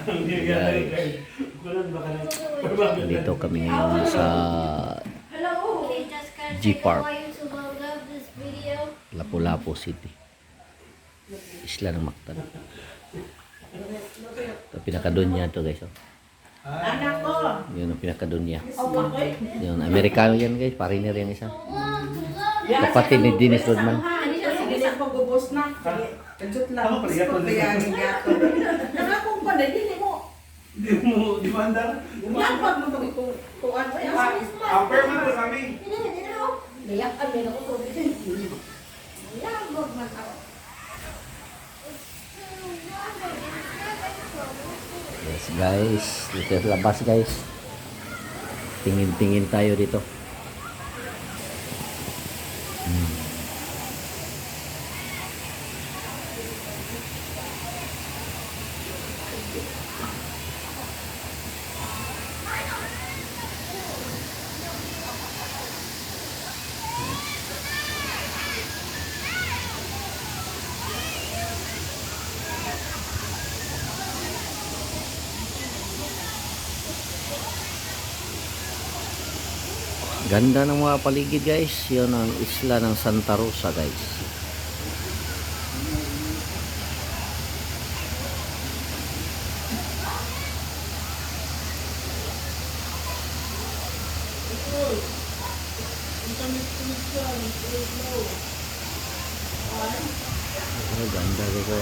Guys, dito kami ngayon sa G-Park, Lapu-Lapu City, Isla ng Mactan. Ito pinakadunya to guys. Anak ko. Yun ang pinakadunya. Yun, Amerikano yan guys, foreigner yan isa. Kapatid ni Dennis Rodman. Sige sa pagbubos na. Kajut lang. Pagbayanin yato. Nakakong pa na, hindi mo. Di mo andar? Yan pag mo tuwan. Upper man po kami. Layak kami na ko. Yan, wag man ako. Yes guys, dito sa labas guys. Tingin-tingin tayo dito. Ganda ng mga paligid guys. Yun ang isla ng Santa Rosa guys. Oh, ganda dito.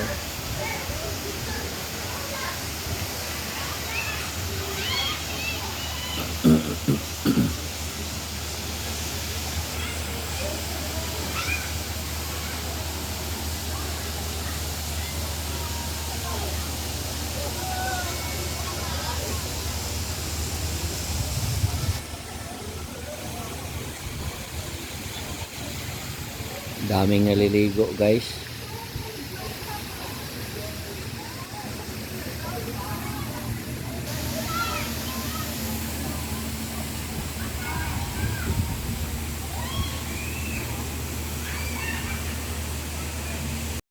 Daming naliligo guys.